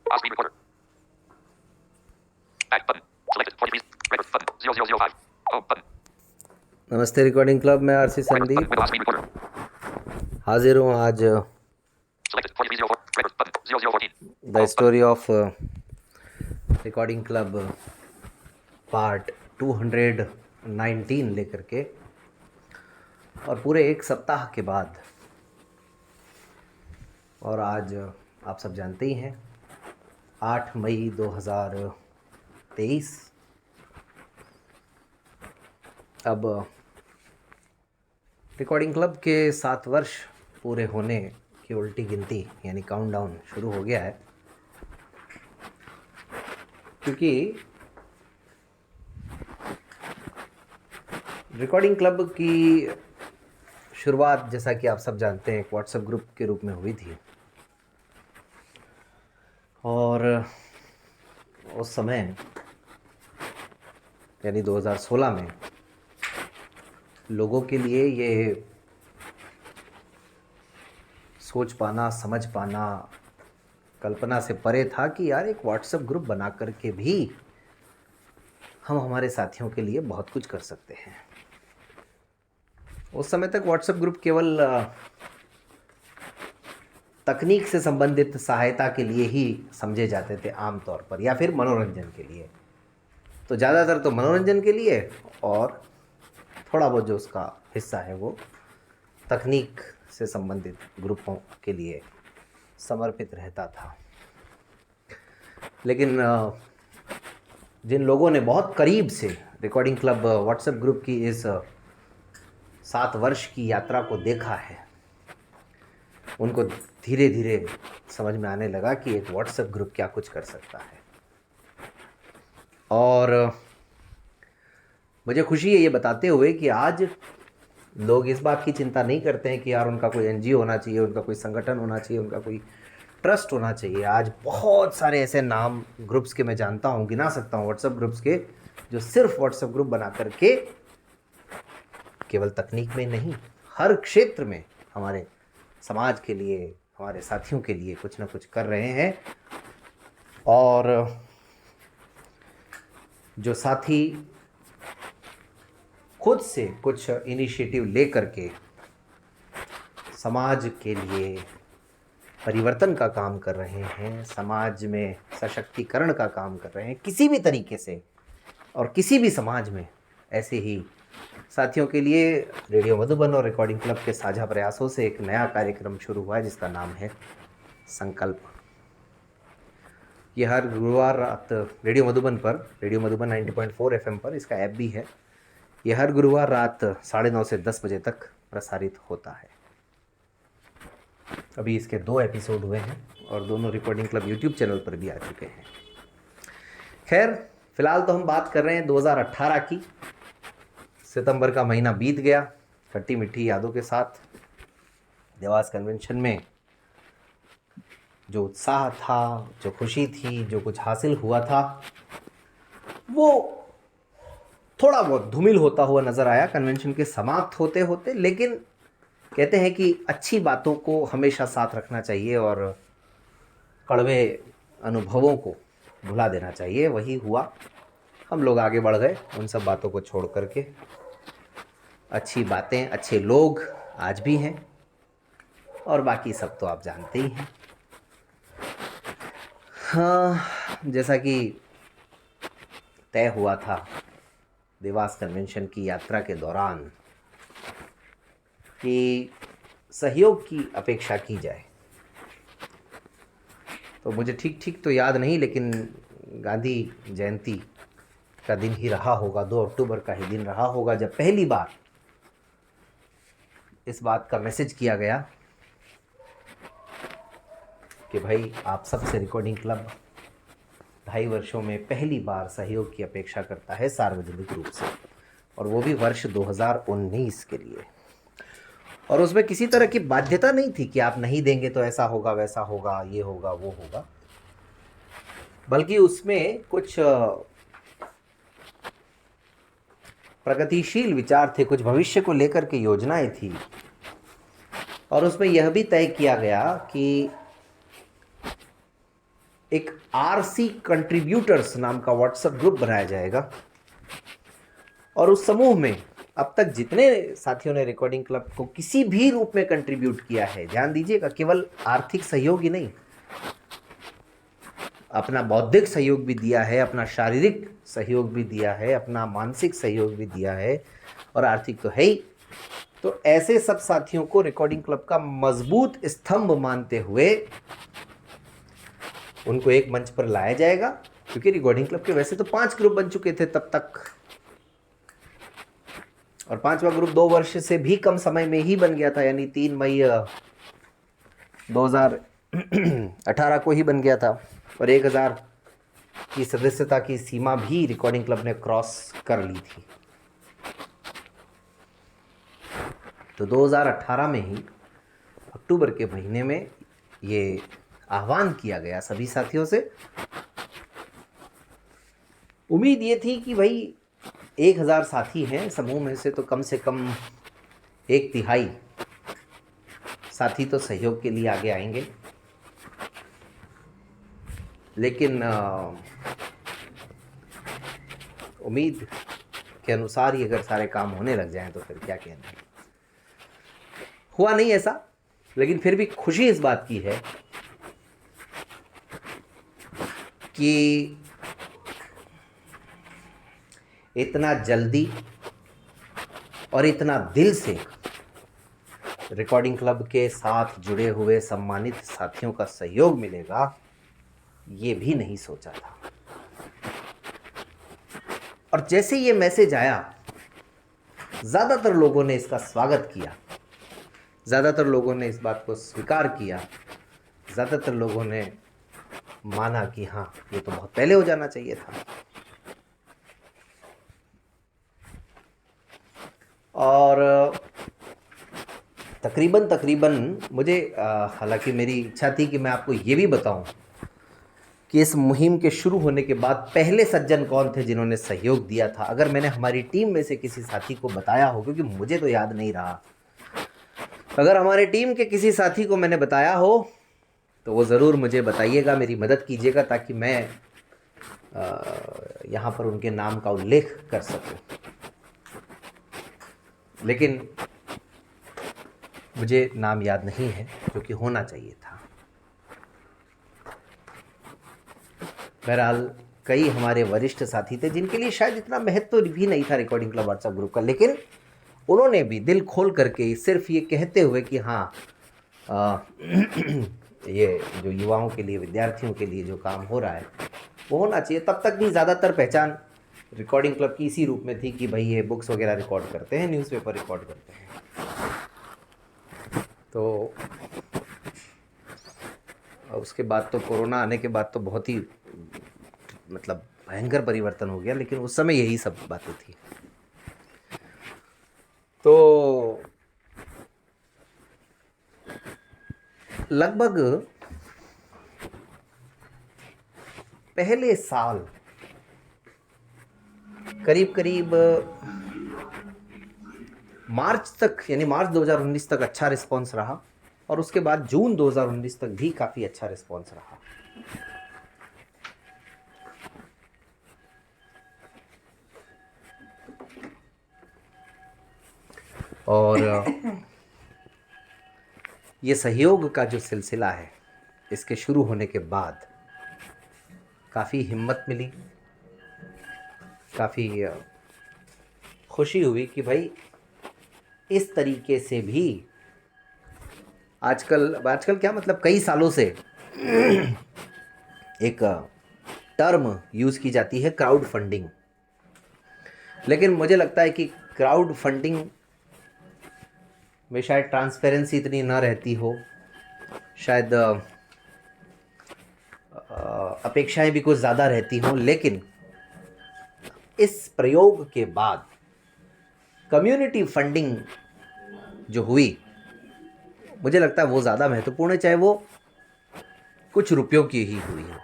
Pause screen recorder. Back button. Selected. 43. Record button. 0005. Home button. नमस्ते recording club में RC Record button. Sandeep Pause screen recorder. हाजिर हूँ आज Selected. 4304. Record button. 0014. The story of recording club part 219 लेकर के, और पूरे एक सप्ताह के बाद, और आज आप सब जानते ही हैं 8 मई 2023। अब रिकॉर्डिंग क्लब के 7 वर्ष पूरे होने की उल्टी गिनती यानी काउंटडाउन शुरू हो गया है, क्योंकि रिकॉर्डिंग क्लब की शुरुआत, जैसा कि आप सब जानते हैं, एक व्हाट्सएप ग्रुप के रूप में हुई थी। और उस समय यानी 2016 में लोगों के लिए ये सोच पाना, समझ पाना, कल्पना से परे था कि यार एक व्हाट्सएप ग्रुप बना करके भी हम हमारे साथियों के लिए बहुत कुछ कर सकते हैं। उस समय तक व्हाट्सएप ग्रुप केवल तकनीक से संबंधित सहायता के लिए ही समझे जाते थे आम तौर पर, या फिर मनोरंजन के लिए। तो ज़्यादातर तो मनोरंजन के लिए, और थोड़ा बहुत जो उसका हिस्सा है वो तकनीक से संबंधित ग्रुपों के लिए समर्पित रहता था। लेकिन जिन लोगों ने बहुत करीब से रिकॉर्डिंग क्लब व्हाट्सएप ग्रुप की इस 7 वर्ष की यात्रा को देखा है, उनको धीरे धीरे समझ में आने लगा कि एक व्हाट्सएप ग्रुप क्या कुछ कर सकता है। और मुझे खुशी है ये बताते हुए कि आज लोग इस बात की चिंता नहीं करते हैं कि यार उनका कोई एनजीओ होना चाहिए, उनका कोई संगठन होना चाहिए, उनका कोई ट्रस्ट होना चाहिए। आज बहुत सारे ऐसे नाम ग्रुप्स के मैं जानता हूँ, गिना सकता हूँ व्हाट्सएप ग्रुप्स के, जो सिर्फ व्हाट्सएप ग्रुप बना करके केवल तकनीक में नहीं, हर क्षेत्र में हमारे समाज के लिए, हमारे साथियों के लिए कुछ ना कुछ कर रहे हैं। और जो साथी खुद से कुछ इनिशिएटिव ले करके समाज के लिए परिवर्तन का काम कर रहे हैं, समाज में सशक्तिकरण का काम कर रहे हैं किसी भी तरीके से, और किसी भी समाज में, ऐसे ही साथियों के लिए रेडियो मधुबन और रिकॉर्डिंग क्लब के साझा प्रयासों से एक नया कार्यक्रम शुरू हुआ है जिसका नाम है संकल्प। ये हर गुरुवार रात रेडियो मधुबन पर, रेडियो मधुबन 90.4 FM पर, इसका ऐप भी है, ये हर गुरुवार रात 9:30 से 10 बजे तक प्रसारित होता है। अभी इसके 2 एपिसोड हुए हैं और दोनों रिकॉर्डिंग क्लब यूट्यूब चैनल पर भी आ चुके हैं। खैर, फिलहाल तो हम बात कर रहे हैं 2018 की। सितंबर का महीना बीत गया खट्टी मीठी यादों के साथ। देवास कन्वेंशन में जो उत्साह था, जो खुशी थी, जो कुछ हासिल हुआ था, वो थोड़ा बहुत धूमिल होता हुआ नज़र आया कन्वेंशन के समाप्त होते होते। लेकिन कहते हैं कि अच्छी बातों को हमेशा साथ रखना चाहिए और कड़वे अनुभवों को भुला देना चाहिए। वही हुआ, हम लोग आगे बढ़ गए उन सब बातों को छोड़ करके। अच्छी बातें, अच्छे लोग आज भी हैं, और बाकी सब तो आप जानते ही हैं। हाँ, जैसा कि तय हुआ था देवास कन्वेंशन की यात्रा के दौरान कि सहयोग की अपेक्षा की जाए, तो मुझे ठीक तो याद नहीं, लेकिन गांधी जयंती का दिन ही रहा होगा, 2 अक्टूबर का ही दिन रहा होगा, जब पहली बार इस बात का मैसेज किया गया कि भाई आप सबसे रिकॉर्डिंग क्लब 2.5 वर्षों में पहली बार सहयोग की अपेक्षा करता है सार्वजनिक रूप से, और वो भी वर्ष 2019 के लिए। और उसमें किसी तरह की बाध्यता नहीं थी कि आप नहीं देंगे तो ऐसा होगा, वैसा होगा, ये होगा, वो होगा, बल्कि उसमें कुछ प्रगतिशील विचार थे, कुछ भविष्य को लेकर के योजनाएं थी। और उसमें यह भी तय किया गया कि एक आरसी कंट्रीब्यूटर्स नाम का व्हाट्सएप ग्रुप बनाया जाएगा और उस समूह में अब तक जितने साथियों ने रिकॉर्डिंग क्लब को किसी भी रूप में कंट्रीब्यूट किया है, ध्यान दीजिएगा, केवल आर्थिक सहयोग ही नहीं, अपना बौद्धिक सहयोग भी दिया है, अपना शारीरिक सहयोग भी दिया है, अपना मानसिक सहयोग भी दिया है और आर्थिक तो है ही। तो ऐसे सब साथियों को रिकॉर्डिंग क्लब का मजबूत स्तंभ मानते हुए उनको एक मंच पर लाया जाएगा, क्योंकि रिकॉर्डिंग क्लब के वैसे तो 5 ग्रुप बन चुके थे तब तक, और 5वां ग्रुप 2 वर्ष से भी कम समय में ही बन गया था, यानी 3 मई 2018 को ही बन गया था, और 1000 की सदस्यता की सीमा भी रिकॉर्डिंग क्लब ने क्रॉस कर ली थी। तो 2018 में ही अक्टूबर के महीने में ये आह्वान किया गया सभी साथियों से। उम्मीद ये थी कि भाई 1000 साथी हैं समूह में से, तो कम से कम 1/3 साथी तो सहयोग के लिए आगे आएंगे। लेकिन उम्मीद के अनुसार ही अगर सारे काम होने लग जाएं तो फिर क्या कहना। हुआ नहीं ऐसा, लेकिन फिर भी खुशी इस बात की है कि इतना जल्दी और इतना दिल से रिकॉर्डिंग क्लब के साथ जुड़े हुए सम्मानित साथियों का सहयोग मिलेगा, ये भी नहीं सोचा था। और जैसे ये मैसेज आया, ज़्यादातर लोगों ने इसका स्वागत किया, ज़्यादातर लोगों ने इस बात को स्वीकार किया, ज़्यादातर लोगों ने माना कि हाँ, ये तो बहुत पहले हो जाना चाहिए था। और तकरीबन मुझे हालांकि मेरी इच्छा थी कि मैं आपको ये भी बताऊं कि इस मुहिम के शुरू होने के बाद पहले सज्जन कौन थे जिन्होंने सहयोग दिया था। अगर मैंने हमारी टीम में से किसी साथी को बताया हो, क्योंकि मुझे तो याद नहीं रहा, अगर हमारी टीम के किसी साथी को मैंने बताया हो तो वो ज़रूर मुझे बताइएगा, मेरी मदद कीजिएगा, ताकि मैं यहाँ पर उनके नाम का उल्लेख कर सकूं। लेकिन मुझे नाम याद नहीं है, जो कि होना चाहिए था। बहरहाल कई हमारे वरिष्ठ साथी थे जिनके लिए शायद इतना महत्व भी नहीं था रिकॉर्डिंग क्लब व्हाट्सएप ग्रुप का, लेकिन उन्होंने भी दिल खोल करके सिर्फ ये कहते हुए कि हाँ ये जो युवाओं के लिए, विद्यार्थियों के लिए जो काम हो रहा है वो होना चाहिए। तब तक भी ज़्यादातर पहचान रिकॉर्डिंग क्लब की इसी रूप में थी कि भाई ये बुक्स वगैरह रिकॉर्ड करते हैं, न्यूज़पेपर रिकॉर्ड करते हैं। तो उसके बाद तो कोरोना आने के बाद तो बहुत ही मतलब भयंकर परिवर्तन हो गया, लेकिन उस समय यही सब बातें थी। तो लगभग पहले साल करीब मार्च तक, यानी मार्च 2019 तक अच्छा रिस्पांस रहा, और उसके बाद जून 2019 तक भी काफ़ी अच्छा रिस्पांस रहा। और ये सहयोग का जो सिलसिला है, इसके शुरू होने के बाद काफ़ी हिम्मत मिली, काफ़ी खुशी हुई कि भाई इस तरीके से भी आजकल क्या मतलब कई सालों से एक टर्म यूज़ की जाती है, क्राउड फंडिंग। लेकिन मुझे लगता है कि क्राउड फंडिंग में शायद ट्रांसपेरेंसी इतनी ना रहती हो, शायद अपेक्षाएं भी कुछ ज़्यादा रहती हों, लेकिन इस प्रयोग के बाद कम्युनिटी फंडिंग जो हुई, मुझे लगता है वो ज़्यादा महत्वपूर्ण है, चाहे वो कुछ रुपयों की ही हुई हो।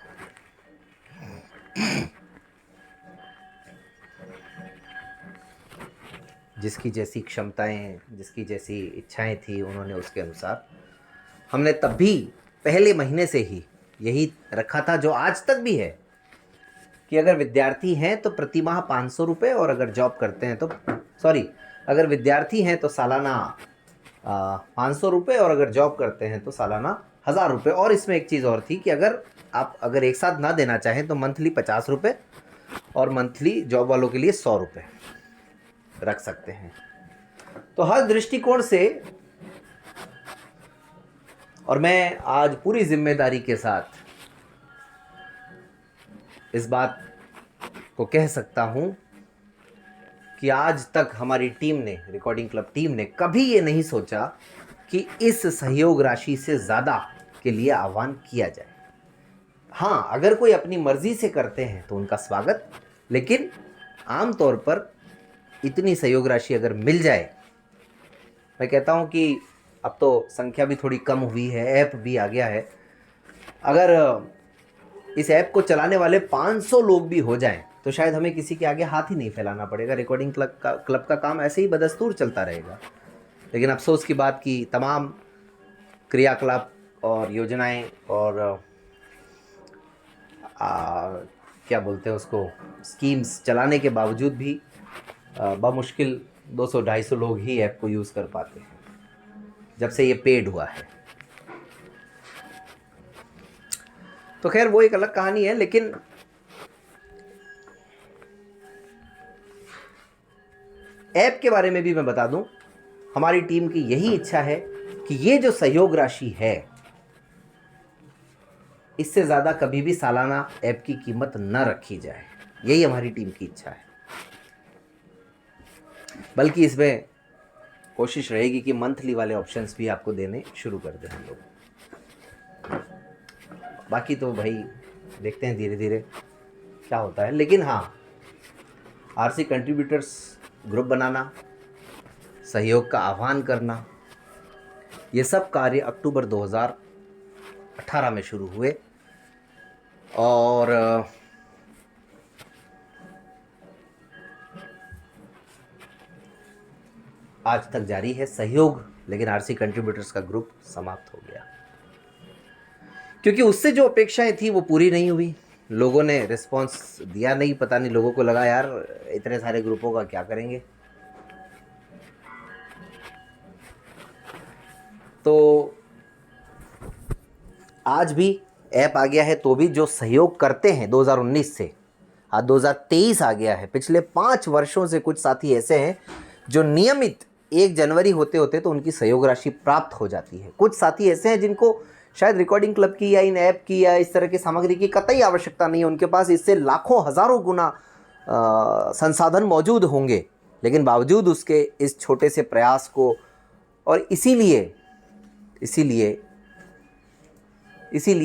जिसकी जैसी क्षमताएं, जिसकी जैसी इच्छाएं थी, उन्होंने उसके अनुसार, हमने तब भी पहले महीने से ही यही रखा था जो आज तक भी है कि अगर विद्यार्थी हैं तो प्रति माह 500 रुपये, और अगर जॉब करते हैं तो अगर विद्यार्थी हैं तो सालाना 500 रुपये, और अगर जॉब करते हैं तो सालाना 1000 रुपये। और इसमें एक चीज़ और थी कि अगर एक साथ ना देना चाहें तो मंथली 50 रुपये, और मंथली जॉब वालों के लिए 100 रुपये रख सकते हैं। तो हर दृष्टिकोण से, और मैं आज पूरी जिम्मेदारी के साथ इस बात को कह सकता हूं कि आज तक हमारी टीम ने, रिकॉर्डिंग क्लब टीम ने, कभी ये नहीं सोचा कि इस सहयोग राशि से ज़्यादा के लिए आह्वान किया जाए। हाँ, अगर कोई अपनी मर्जी से करते हैं तो उनका स्वागत, लेकिन आमतौर पर इतनी सहयोग राशि अगर मिल जाए, मैं कहता हूँ कि अब तो संख्या भी थोड़ी कम हुई है, ऐप भी आ गया है, अगर इस ऐप को चलाने वाले 500 लोग भी हो जाएं तो शायद हमें किसी के आगे हाथ ही नहीं फैलाना पड़ेगा। रिकॉर्डिंग क्लब का काम ऐसे ही बदस्तूर चलता रहेगा। लेकिन अफसोस की बात कि तमाम क्रियाकलाप और योजनाएं और क्या बोलते हैं उसको, स्कीम्स चलाने के बावजूद भी बमुश्किल 200-250 लोग ही ऐप को यूज़ कर पाते हैं जब से ये पेड हुआ है। तो खैर वो एक अलग कहानी है। लेकिन ऐप के बारे में भी मैं बता दूं, हमारी टीम की यही इच्छा है कि ये जो सहयोग राशि है, इससे ज़्यादा कभी भी सालाना ऐप की कीमत न रखी जाए। यही हमारी टीम की इच्छा है। बल्कि इसमें कोशिश रहेगी कि मंथली वाले ऑप्शंस भी आपको देने शुरू कर दें हम लोग। बाकी तो भाई देखते हैं धीरे धीरे क्या होता है। लेकिन हाँ, आरसी कंट्रीब्यूटर्स ग्रुप बनाना, सहयोग का आह्वान करना, ये सब कार्य अक्टूबर 2018 में शुरू हुए और आज तक जारी है सहयोग। लेकिन आरसी कंट्रीब्यूटर्स का ग्रुप समाप्त हो गया क्योंकि उससे जो अपेक्षाएं थी वो पूरी नहीं हुई। लोगों ने रिस्पांस दिया नहीं, पता नहीं, लोगों को लगा यार इतने सारे ग्रुपों का क्या करेंगे। तो आज भी ऐप आ गया है तो भी जो सहयोग करते हैं 2019 से, आज 2023 आ गया है, पिछले 5 वर्षों से कुछ साथी ऐसे हैं जो नियमित 1 जनवरी होते होते तो उनकी सहयोग राशि प्राप्त हो जाती है। कुछ साथी ऐसे हैं जिनको शायद रिकॉर्डिंग क्लब की या इन ऐप की या इस तरह की सामग्री की कतई आवश्यकता नहीं है, उनके पास इससे लाखों हज़ारों गुना संसाधन मौजूद होंगे, लेकिन बावजूद उसके इस छोटे से प्रयास को, और इसीलिए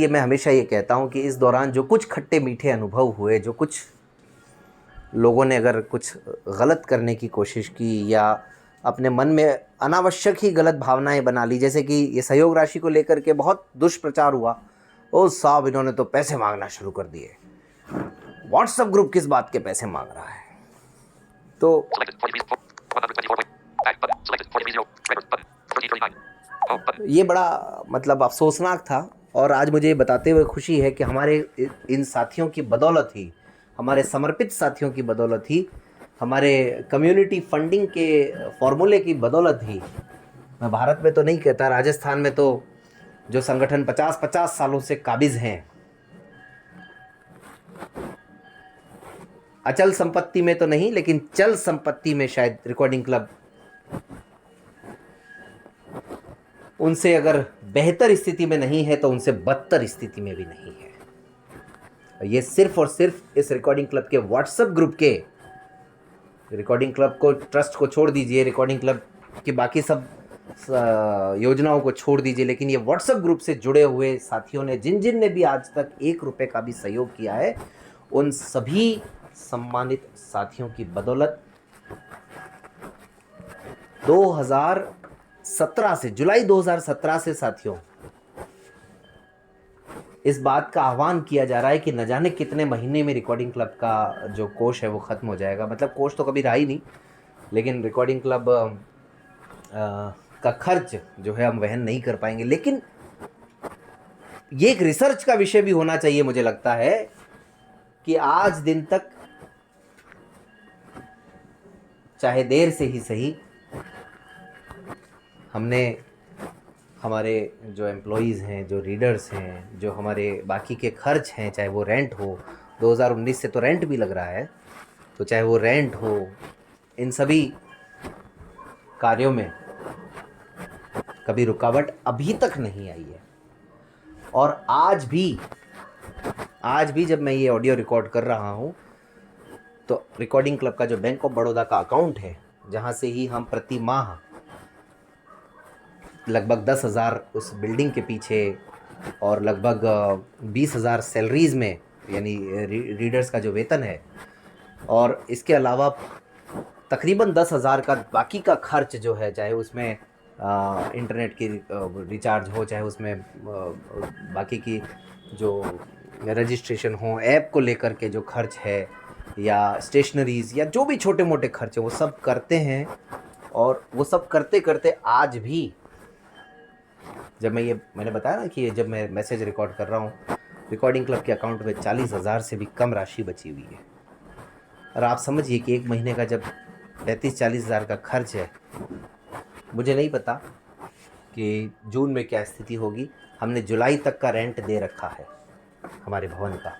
मैं हमेशा ये कहता हूँ कि इस दौरान जो कुछ खट्टे मीठे अनुभव हुए, जो कुछ लोगों ने अगर कुछ गलत करने की कोशिश की या अपने मन में अनावश्यक ही गलत भावनाएं बना ली, जैसे कि ये सहयोग राशि को लेकर के बहुत दुष्प्रचार हुआ, ओ साहब इन्होंने तो पैसे मांगना शुरू कर दिए, व्हाट्सएप ग्रुप किस बात के पैसे मांग रहा है। तो ये बड़ा मतलब अफसोसनाक था। और आज मुझे बताते हुए खुशी है कि हमारे इन साथियों की बदौलत ही, हमारे समर्पित साथियों की बदौलत ही, हमारे कम्युनिटी फंडिंग के फॉर्मूले की बदौलत ही, मैं भारत में तो नहीं कहता, राजस्थान में तो जो संगठन 50-50 सालों से काबिज हैं, अचल संपत्ति में तो नहीं लेकिन चल संपत्ति में शायद रिकॉर्डिंग क्लब उनसे अगर बेहतर स्थिति में नहीं है तो उनसे बदतर स्थिति में भी नहीं है। ये सिर्फ और सिर्फ इस रिकॉर्डिंग क्लब के व्हाट्सएप ग्रुप के, रिकॉर्डिंग क्लब को, ट्रस्ट को छोड़ दीजिए, रिकॉर्डिंग क्लब की बाकी सब योजनाओं को छोड़ दीजिए, लेकिन ये व्हाट्सएप ग्रुप से जुड़े हुए साथियों ने, जिन जिन ने भी आज तक 1 रुपये का भी सहयोग किया है, उन सभी सम्मानित साथियों की बदौलत 2017 से, जुलाई 2017 से साथियों, इस बात का आह्वान किया जा रहा है कि न जाने कितने महीने में रिकॉर्डिंग क्लब का जो कोष है वो ख़त्म हो जाएगा। मतलब कोष तो कभी रहा ही नहीं, लेकिन रिकॉर्डिंग क्लब का खर्च जो है हम वहन नहीं कर पाएंगे। लेकिन ये एक रिसर्च का विषय भी होना चाहिए, मुझे लगता है कि आज दिन तक चाहे देर से ही सही हमने हमारे जो एम्प्लॉयज़ हैं, जो रीडर्स हैं, जो हमारे बाकी के खर्च हैं, चाहे वो रेंट हो, 2019 से तो रेंट भी लग रहा है, तो चाहे वो रेंट हो, इन सभी कार्यों में कभी रुकावट अभी तक नहीं आई है। और आज भी जब मैं ये ऑडियो रिकॉर्ड कर रहा हूँ तो रिकॉर्डिंग क्लब का जो बैंक ऑफ बड़ौदा का अकाउंट है, जहाँ से ही हम प्रति माह लगभग 10,000 उस बिल्डिंग के पीछे और लगभग 20,000 सैलरीज़ में, यानी रीडर्स का जो वेतन है, और इसके अलावा तकरीबन 10,000 का बाकी का खर्च जो है, चाहे उसमें इंटरनेट की रिचार्ज हो, चाहे उसमें बाकी की जो रजिस्ट्रेशन हो, ऐप को लेकर के जो खर्च है, या स्टेशनरीज़, या जो भी छोटे मोटे खर्च है, वो सब करते हैं। और वो सब करते करते आज भी, जब मैंने बताया ना कि जब मैं मैसेज रिकॉर्ड कर रहा हूँ, रिकॉर्डिंग क्लब के अकाउंट में 40,000 से भी कम राशि बची हुई है। और आप समझिए कि एक महीने का जब 35-40 हज़ार का खर्च है, मुझे नहीं पता कि जून में क्या स्थिति होगी। हमने जुलाई तक का रेंट दे रखा है हमारे भवन का।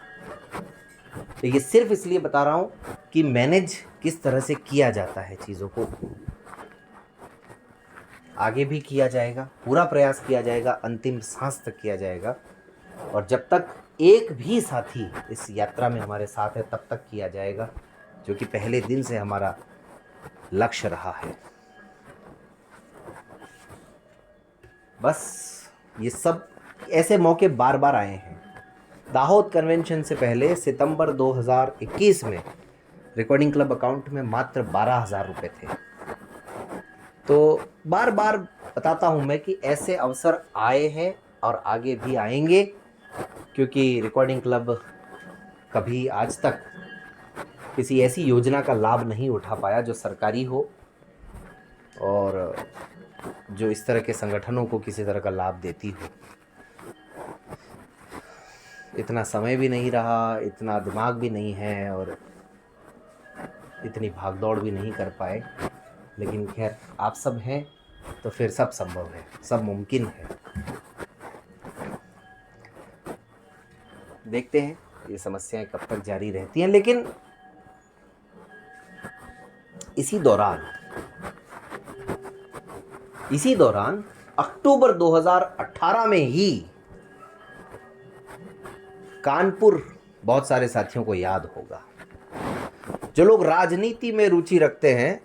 तो ये सिर्फ इसलिए बता रहा हूँ कि मैनेज किस तरह से किया जाता है चीज़ों को। आगे भी किया जाएगा, पूरा प्रयास किया जाएगा, अंतिम सांस तक किया जाएगा। और जब तक एक भी साथी इस यात्रा में हमारे साथ है, तब तक किया जाएगा, जो कि पहले दिन से हमारा लक्ष्य रहा है। बस ये सब ऐसे मौके बार बार आए हैं। दाहोद कन्वेंशन से पहले सितंबर 2021 में रिकॉर्डिंग क्लब अकाउंट में मात्र 12,000 रुपये थे। तो बार बार बताता हूँ मैं कि ऐसे अवसर आए हैं और आगे भी आएंगे, क्योंकि रिकॉर्डिंग क्लब कभी आज तक किसी ऐसी योजना का लाभ नहीं उठा पाया जो सरकारी हो, और जो इस तरह के संगठनों को किसी तरह का लाभ देती हो। इतना समय भी नहीं रहा, इतना दिमाग भी नहीं है, और इतनी भागदौड़ भी नहीं कर पाए। लेकिन खैर, आप सब हैं तो फिर सब संभव है, सब मुमकिन है। देखते हैं ये समस्याएं कब तक जारी रहती हैं। लेकिन इसी दौरान अक्टूबर 2018 में ही कानपुर, बहुत सारे साथियों को याद होगा, जो लोग राजनीति में रुचि रखते हैं,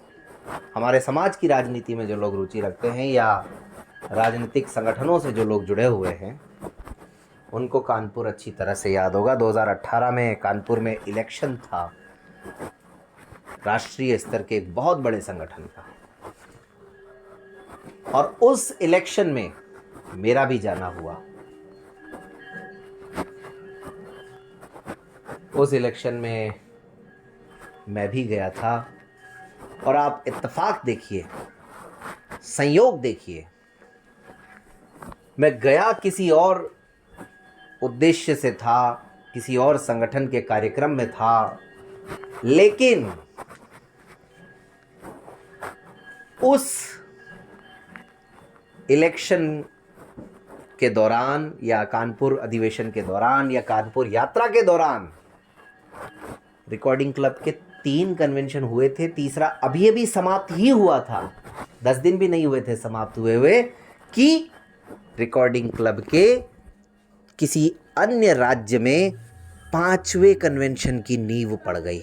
हमारे समाज की राजनीति में जो लोग रुचि रखते हैं, या राजनीतिक संगठनों से जो लोग जुड़े हुए हैं, उनको कानपुर अच्छी तरह से याद होगा। 2018 में कानपुर में इलेक्शन था, राष्ट्रीय स्तर के एक बहुत बड़े संगठन का, और उस इलेक्शन में मेरा भी जाना हुआ। उस इलेक्शन में मैं भी गया था, और आप इत्तेफाक देखिए, संयोग देखिए, मैं गया किसी और उद्देश्य से था, किसी और संगठन के कार्यक्रम में था, लेकिन उस इलेक्शन के दौरान, या कानपुर अधिवेशन के दौरान, या कानपुर यात्रा के दौरान रिकॉर्डिंग क्लब के 3 कन्वेंशन हुए थे। तीसरा अभी समाप्त ही हुआ था, 10 दिन भी नहीं हुए थे समाप्त हुए कि रिकॉर्डिंग क्लब के किसी अन्य राज्य में 5वें कन्वेंशन की नींव पड़ गई।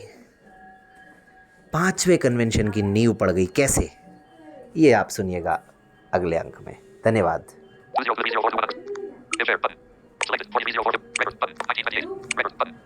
5वें कन्वेंशन की नींव पड़ गई। कैसे, ये आप सुनिएगा अगले अंक में। धन्यवाद। Video button. Share button. Selected. Play video for the record button. 1928. Record button.